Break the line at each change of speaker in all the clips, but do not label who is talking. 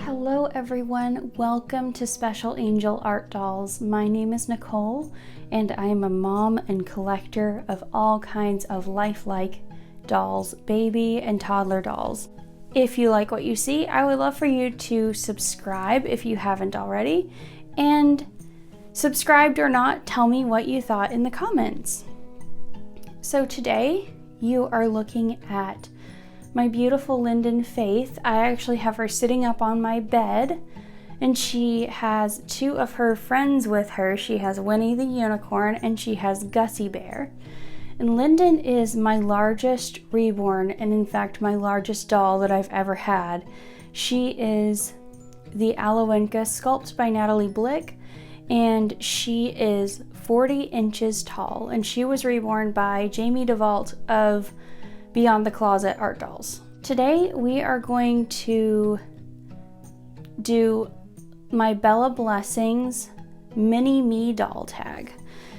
Hello everyone, welcome to Special Angel Art Dolls. My name is Nicole and I am a mom and collector of all kinds of lifelike dolls, baby and toddler dolls. If you like what you see, I would love for you to subscribe if you haven't already, and subscribed or not, tell me what you thought in the comments. So today you are looking at my beautiful Lynn Faith. I actually have her sitting up on my bed, and she has two of her friends with her. She has Winnie the Unicorn and she has Gussie Bear. And Lynn is my largest reborn, and in fact my largest doll that I've ever had. She is the Aloenka sculpt by Natalie Blick, and she is 40 inches tall, and she was reborn by Jamie DeVault of Beyond the Closet Art Dolls. Today we are going to do my Bella Blessings Mini Me doll tag.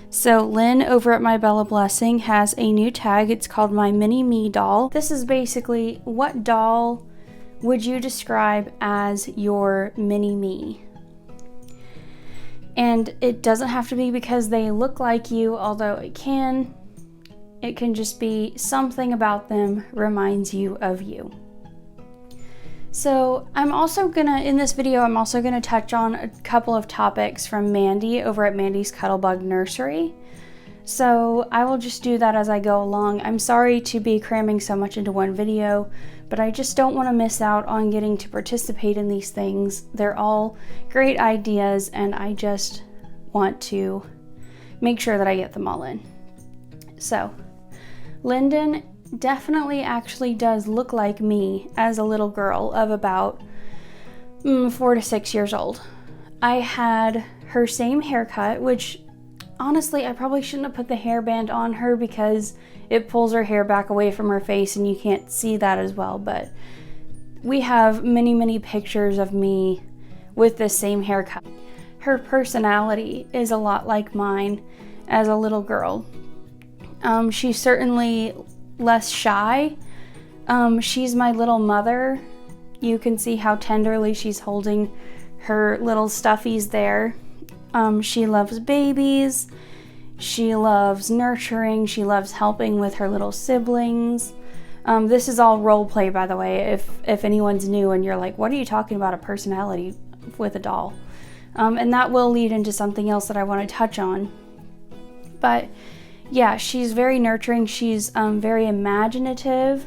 So Lynn over at my Bella Blessing has a new tag. It's called my Mini Me doll. This is basically, what doll would you describe as your mini me? And it doesn't have to be because they look like you, although it can. It can just be something about them reminds you of you. So in this video, I'm also gonna touch on a couple of topics from Mandy over at Mandy's Cuddlebug Nursery. So I will just do that as I go along. I'm sorry to be cramming so much into one video, but I just don't want to miss out on getting to participate in these things. They're all great ideas, and I just want to make sure that I get them all in. So Lynn definitely actually does look like me as a little girl of about 4 to 6 years old. I had her same haircut, which honestly I probably shouldn't have put the hairband on her because it pulls her hair back away from her face and you can't see that as well, but we have many pictures of me with the same haircut. Her personality is a lot like mine as a little girl. She's certainly less shy. She's my little mother. You can see how tenderly she's holding her little stuffies there. She loves babies. She loves nurturing. She loves helping with her little siblings. This is all role play, by the way, if anyone's new and you're like, what are you talking about, a personality with a doll? And that will lead into something else that I want to touch on. But yeah, she's very nurturing. She's very imaginative.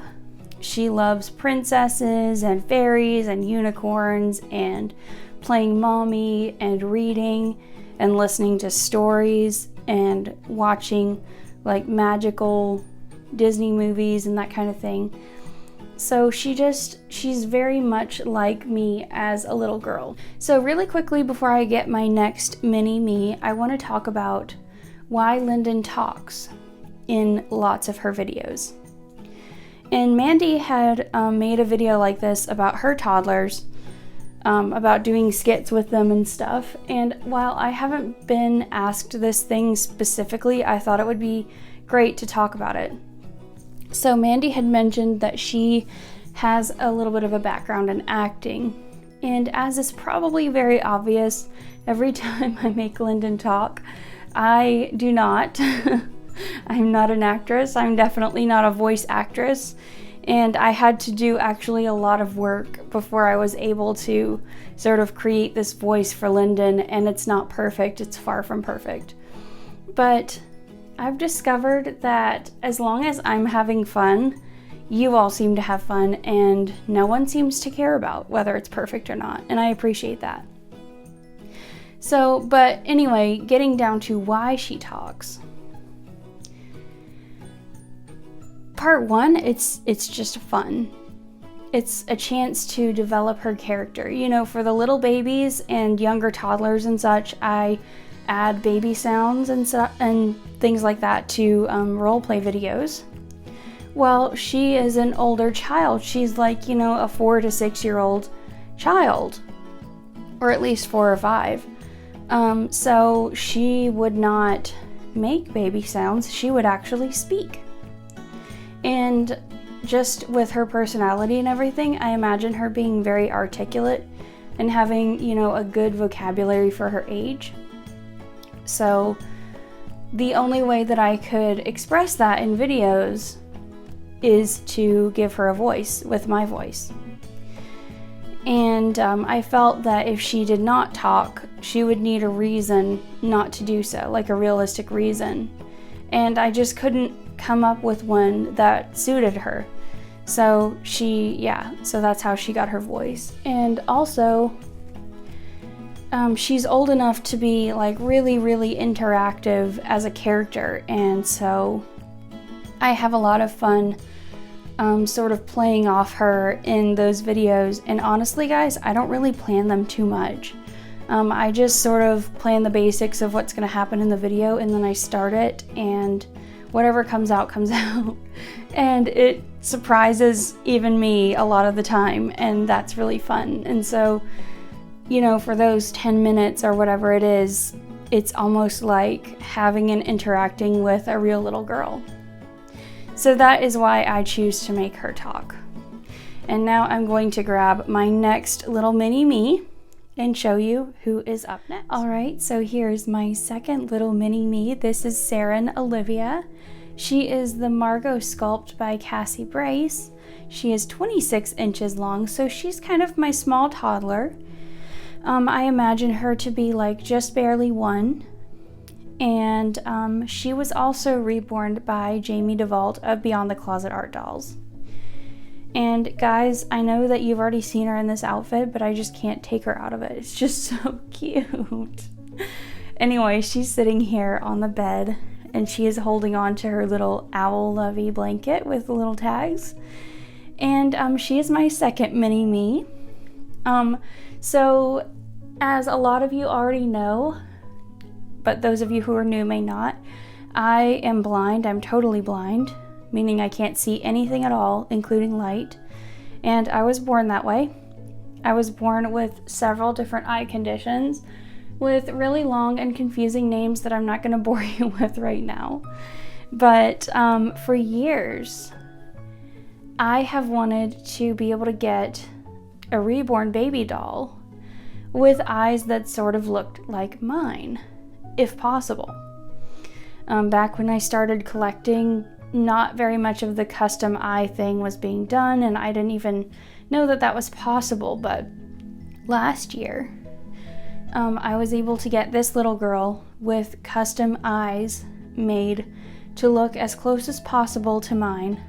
She loves princesses and fairies and unicorns and playing mommy and reading and listening to stories and watching like magical Disney movies and that kind of thing. So she's very much like me as a little girl. So really quickly before I get my next mini me, I want to talk about why Lynn talks in lots of her videos. And Mandy had made a video like this about her toddlers, about doing skits with them and stuff. And while I haven't been asked this thing specifically, I thought it would be great to talk about it. So Mandy had mentioned that she has a little bit of a background in acting. And as is probably very obvious, every time I make Lynn talk, I do not. I'm not an actress. I'm definitely not a voice actress. And I had to do actually a lot of work before I was able to sort of create this voice for Lynn, and it's not perfect. It's far from perfect. But I've discovered that as long as I'm having fun, you all seem to have fun, and no one seems to care about whether it's perfect or not. And I appreciate that. So, but anyway, getting down to why she talks. Part one, it's just fun. It's a chance to develop her character. You know, for the little babies and younger toddlers and such, I add baby sounds and things like that to role play videos. Well, she is an older child. She's like, you know, a 4 to 6 year old child, or at least 4 or 5. So she would not make baby sounds. She would actually speak. And just with her personality and everything, I imagine her being very articulate and having, you know, a good vocabulary for her age. So the only way that I could express that in videos is to give her a voice with my voice. And I felt that if she did not talk, she would need a reason not to do so, like a realistic reason. And I just couldn't come up with one that suited her. So so that's how she got her voice. And also, she's old enough to be like really, really interactive as a character. And so I have a lot of fun sort of playing off her in those videos. And honestly, guys, I don't really plan them too much. I just sort of plan the basics of what's going to happen in the video, and then I start it, and whatever comes out, comes out. And it surprises even me a lot of the time, and that's really fun. And so, you know, for those 10 minutes or whatever it is, it's almost like having and interacting with a real little girl. So that is why I choose to make her talk. And now I'm going to grab my next little mini me and show you who is up next. All right, so here's my second little mini me. This is Saren Olivia. She is the Margot Sculpt by Cassie Brace. She is 26 inches long, so she's kind of my small toddler. I imagine her to be like just barely 1. And she was also reborn by Jamie DeVault of Beyond the Closet Art Dolls. And guys, I know that you've already seen her in this outfit, but I just can't take her out of it. It's just so cute. Anyway, she's sitting here on the bed, and she is holding on to her little owl lovey blanket with little tags. And she is my second mini me. So as a lot of you already know, but those of you who are new may not, I am blind. I'm totally blind, meaning I can't see anything at all, including light. And I was born that way. I was born with several different eye conditions with really long and confusing names that I'm not going to bore you with right now. But for years, I have wanted to be able to get a reborn baby doll with eyes that sort of looked like mine, if possible. Back when I started collecting, not very much of the custom eye thing was being done, and I didn't even know that that was possible. But last year, I was able to get this little girl with custom eyes made to look as close as possible to mine.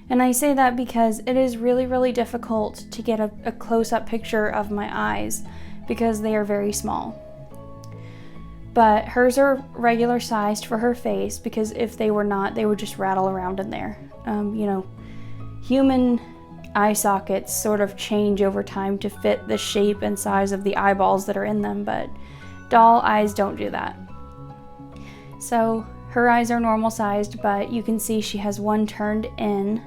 And I say that because it is really, really difficult to get a close-up picture of my eyes because they are very small. But hers are regular sized for her face, because if they were not, they would just rattle around in there. You know, human eye sockets sort of change over time to fit the shape and size of the eyeballs that are in them, but doll eyes don't do that. So her eyes are normal sized, but you can see she has one turned in.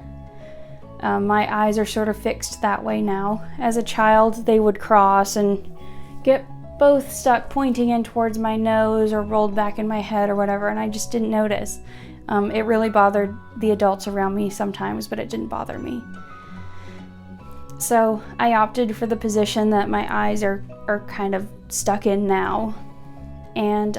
My eyes are sort of fixed that way now. As a child, they would cross and get both stuck pointing in towards my nose or rolled back in my head or whatever, and I just didn't notice. It really bothered the adults around me sometimes, but it didn't bother me. So I opted for the position that my eyes are kind of stuck in now. And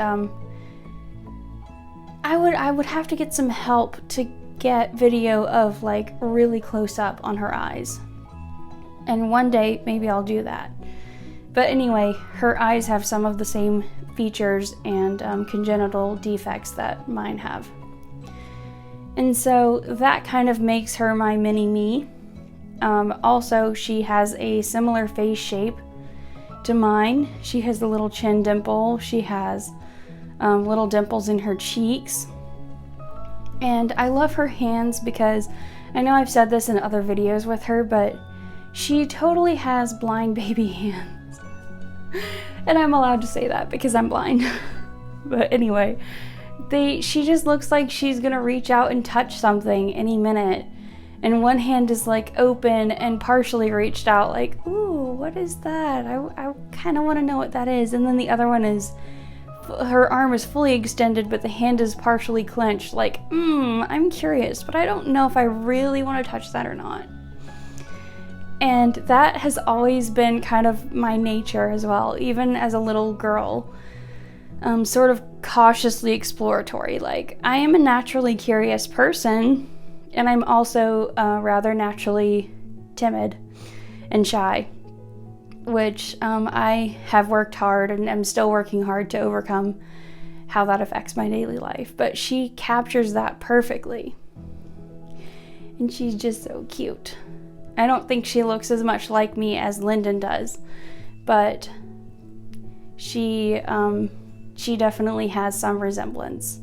I would have to get some help to get video of like really close up on her eyes. And one day maybe I'll do that. But anyway, her eyes have some of the same features and congenital defects that mine have. And so that kind of makes her my mini-me. Also, she has a similar face shape to mine. She has the little chin dimple. She has little dimples in her cheeks. And I love her hands because I know I've said this in other videos with her, but she totally has blind baby hands. And I'm allowed to say that because I'm blind. But anyway, she just looks like she's gonna reach out and touch something any minute. And one hand is like open and partially reached out, like, ooh, what is that? I kind of want to know what that is. And then the other one is her arm is fully extended, but the hand is partially clenched. Like, I'm curious, but I don't know if I really want to touch that or not. And that has always been kind of my nature as well, even as a little girl. Sort of cautiously exploratory. Like, I am a naturally curious person, and I'm also rather naturally timid and shy, which I have worked hard and am still working hard to overcome how that affects my daily life. But she captures that perfectly. And she's just so cute. I don't think she looks as much like me as Lyndon does, but she definitely has some resemblance.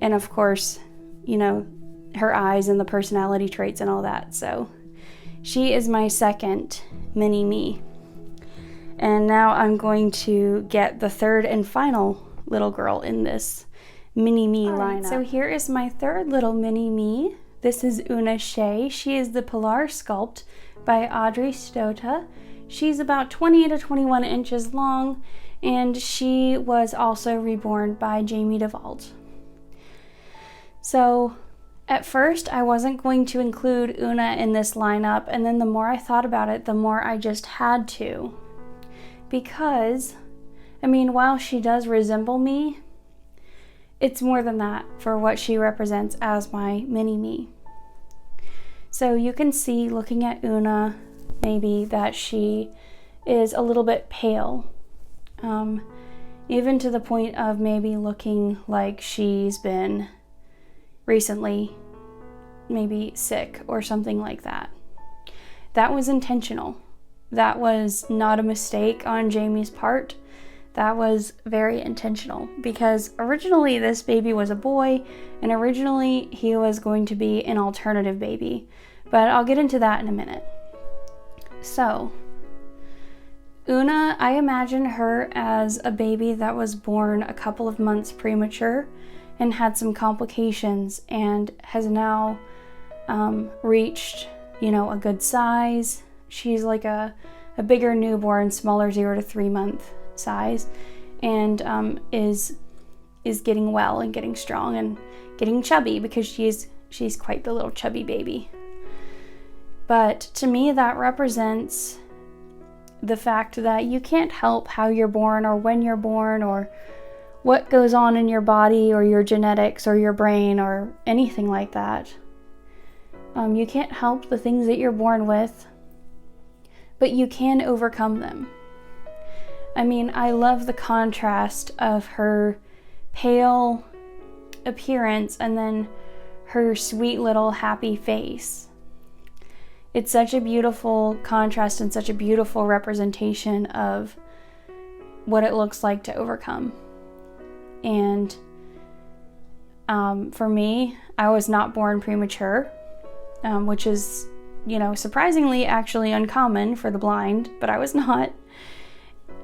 And of course, you know, her eyes and the personality traits and all that. So she is my second mini-me. And now I'm going to get the third and final little girl in this mini-me lineup. So here is my third little mini-me. This is Una Shea. She is the Polar Sculpt by Audrey Stota. She's about 20 to 21 inches long, and she was also reborn by Jamie DeVault. So at first I wasn't going to include Una in this lineup, and then the more I thought about it, the more I just had to. Because, I mean, while she does resemble me, it's more than that for what she represents as my mini-me. So you can see, looking at Una, maybe that she is a little bit pale. Even to the point of maybe looking like she's been recently maybe sick or something like that. That was intentional. That was not a mistake on Jamie's part. That was very intentional, because originally this baby was a boy, and originally he was going to be an alternative baby, but I'll get into that in a minute. So Una, I imagine her as a baby that was born a couple of months premature and had some complications, and has now reached, you know, a good size. She's like a bigger newborn, smaller 0 to 3 month size, and is getting well and getting strong and getting chubby, because she's quite the little chubby baby. But to me, that represents the fact that you can't help how you're born or when you're born or what goes on in your body or your genetics or your brain or anything like that. You can't help the things that you're born with, but you can overcome them. I mean, I love the contrast of her pale appearance and then her sweet little happy face. It's such a beautiful contrast and such a beautiful representation of what it looks like to overcome. And for me, I was not born premature, which is, you know, surprisingly actually uncommon for the blind, but I was not.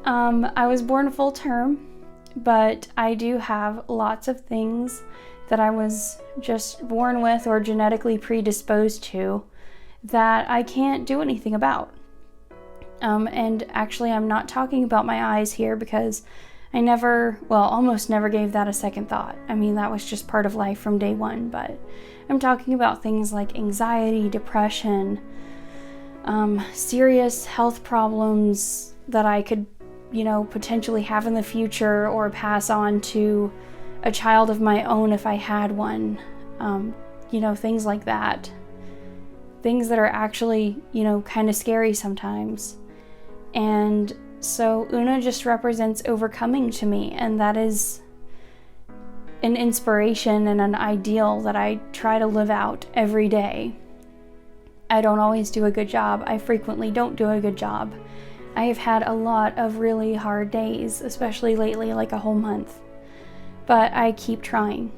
I was born full term, but I do have lots of things that I was just born with or genetically predisposed to that I can't do anything about. And actually, I'm not talking about my eyes here, because I almost never gave that a second thought. I mean, that was just part of life from day one, but I'm talking about things like anxiety, depression, serious health problems that I could, you know, potentially have in the future or pass on to a child of my own if I had one. You know, things like that. Things that are actually, you know, kind of scary sometimes. And so Una just represents overcoming to me, and that is an inspiration and an ideal that I try to live out every day. I don't always do a good job. I frequently don't do a good job. I have had a lot of really hard days, especially lately, like a whole month. But I keep trying.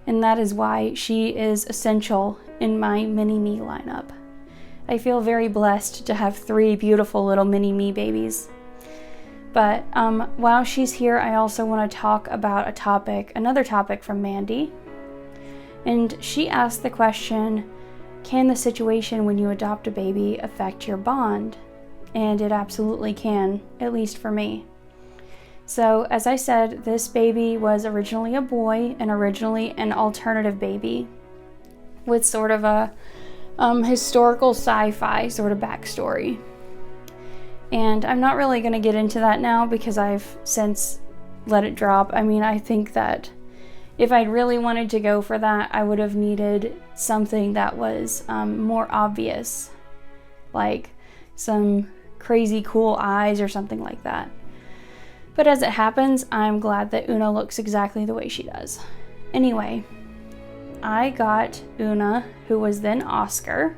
And that is why she is essential in my mini-me lineup. I feel very blessed to have 3 beautiful little mini-me babies. But while she's here, I also want to talk about another topic from Mandy. And she asked the question, can the situation when you adopt a baby affect your bond? And it absolutely can, at least for me. So as I said, this baby was originally a boy and originally an alternative baby with sort of a historical sci-fi sort of backstory. And I'm not really going to get into that now because I've since let it drop. I mean, I think that if I really wanted to go for that, I would have needed something that was more obvious, like some crazy cool eyes or something like that. But as it happens, I'm glad that Una looks exactly the way she does. Anyway, I got Una, who was then Oscar,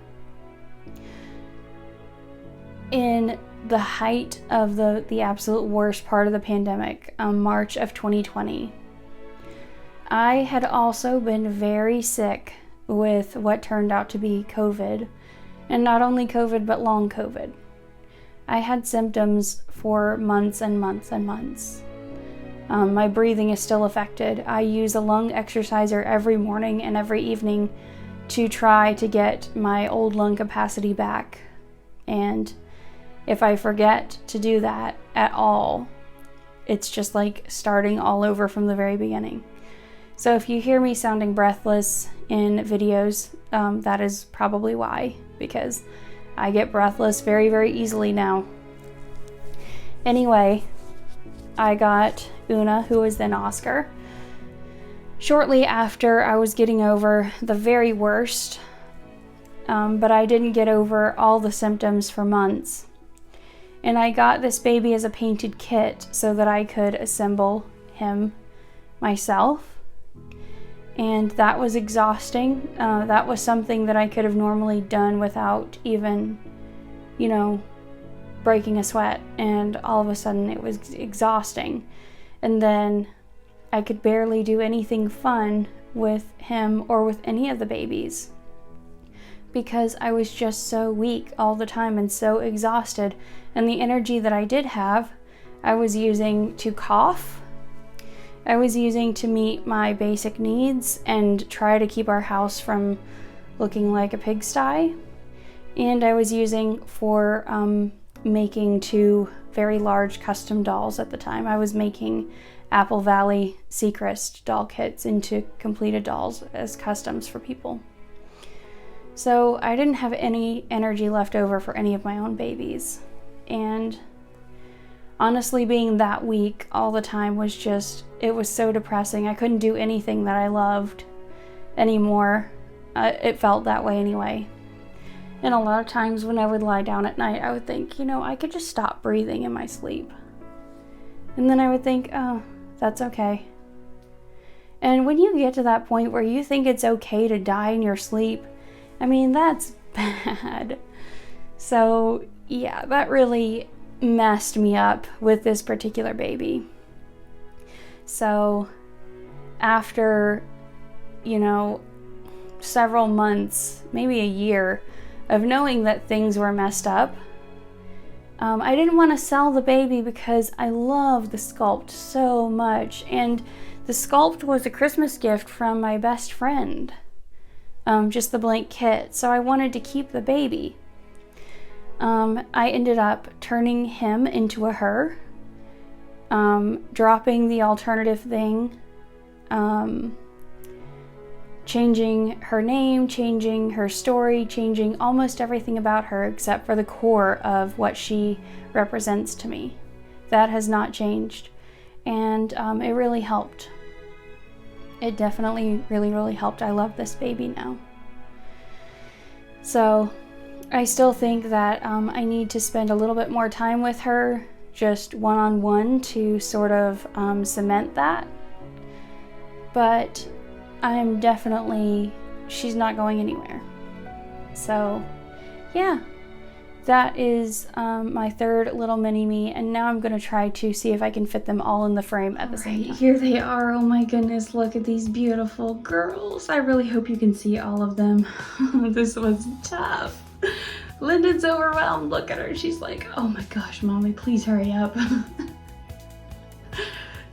in the height of the absolute worst part of the pandemic, March of 2020. I had also been very sick with what turned out to be COVID, and not only COVID, but long COVID. I had symptoms for months and months and months. My breathing is still affected. I use a lung exerciser every morning and every evening to try to get my old lung capacity back. And if I forget to do that at all, it's just like starting all over from the very beginning. So if you hear me sounding breathless in videos, that is probably why, because I get breathless very, very easily now. Anyway, I got Una, who was then Oscar, shortly after I was getting over the very worst, but I didn't get over all the symptoms for months. And I got this baby as a painted kit so that I could assemble him myself. And that was exhausting. That was something that I could have normally done without even, breaking a sweat. And all of a sudden it was exhausting. And then I could barely do anything fun with him or with any of the babies because I was just so weak all the time and so exhausted. And the energy that I did have, I was using to cough. I was using to meet my basic needs and try to keep our house from looking like a pigsty. And I was using for making 2 very large custom dolls at the time. I was making Apple Valley Seacrest doll kits into completed dolls as customs for people. So I didn't have any energy left over for any of my own babies. And honestly, being that weak all the time was it was so depressing. I couldn't do anything that I loved anymore. It felt that way anyway. And a lot of times when I would lie down at night, I would think, I could just stop breathing in my sleep. And then I would think, oh, that's okay. And when you get to that point where you think it's okay to die in your sleep, I mean, that's bad. So yeah, that really messed me up with this particular baby. So after, several months, maybe a year of knowing that things were messed up, I didn't want to sell the baby because I love the sculpt so much. And the sculpt was a Christmas gift from my best friend, just the blank kit. So I wanted to keep the baby. I ended up turning him into a her, dropping the alternative thing, changing her name, changing her story, changing almost everything about her except for the core of what she represents to me. That has not changed, and it really helped. It definitely really, really helped. I love this baby now. So I still think that I need to spend a little bit more time with her, just one-on-one, to sort of cement that. But I'm definitely, she's not going anywhere. So yeah, that is my third little mini-me, and now I'm going to try to see if I can fit them all in the frame at the same time. Here they are. Oh my goodness, look at these beautiful girls. I really hope you can see all of them. This was tough. Lyndon's overwhelmed. Look at her. She's like, oh my gosh, Mommy, please hurry up.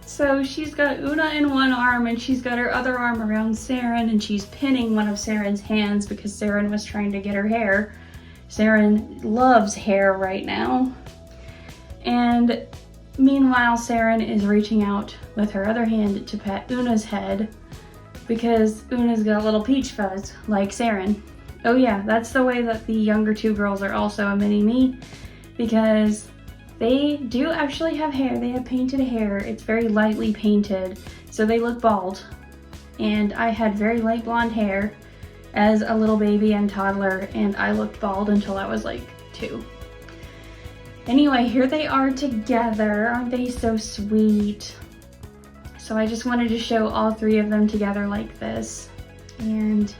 So she's got Una in one arm and she's got her other arm around Saren, and she's pinning one of Saren's hands because Saren was trying to get her hair. Saren loves hair right now. And Meanwhile, Saren is reaching out with her other hand to pet Una's head because Una's got a little peach fuzz like Saren. Oh yeah, that's the way that the younger two girls are also a mini-me, because they do actually have hair. They have painted hair. It's very lightly painted, so they look bald. And I had very light blonde hair as a little baby and toddler, and I looked bald until I was like 2. Anyway, here they are together. Aren't they so sweet? So I just wanted to show all 3 of them together like this. And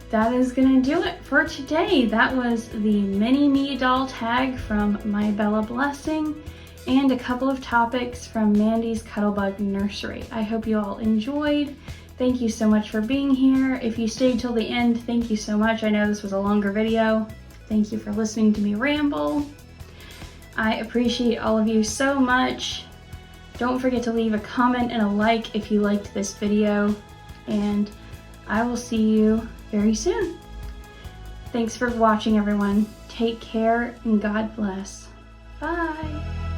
that is gonna do it for today. That was the mini-me doll tag from My Bella Blessing and a couple of topics from Mandy's Cuddlebug Nursery. I hope you all enjoyed. Thank you so much for being here. If you stayed till the end, thank you so much. I know this was a longer video. Thank you for listening to me ramble. I appreciate all of you so much. Don't forget to leave a comment and a like if you liked this video, and I will see you very soon. Thanks for watching, everyone. Take care and God bless. Bye.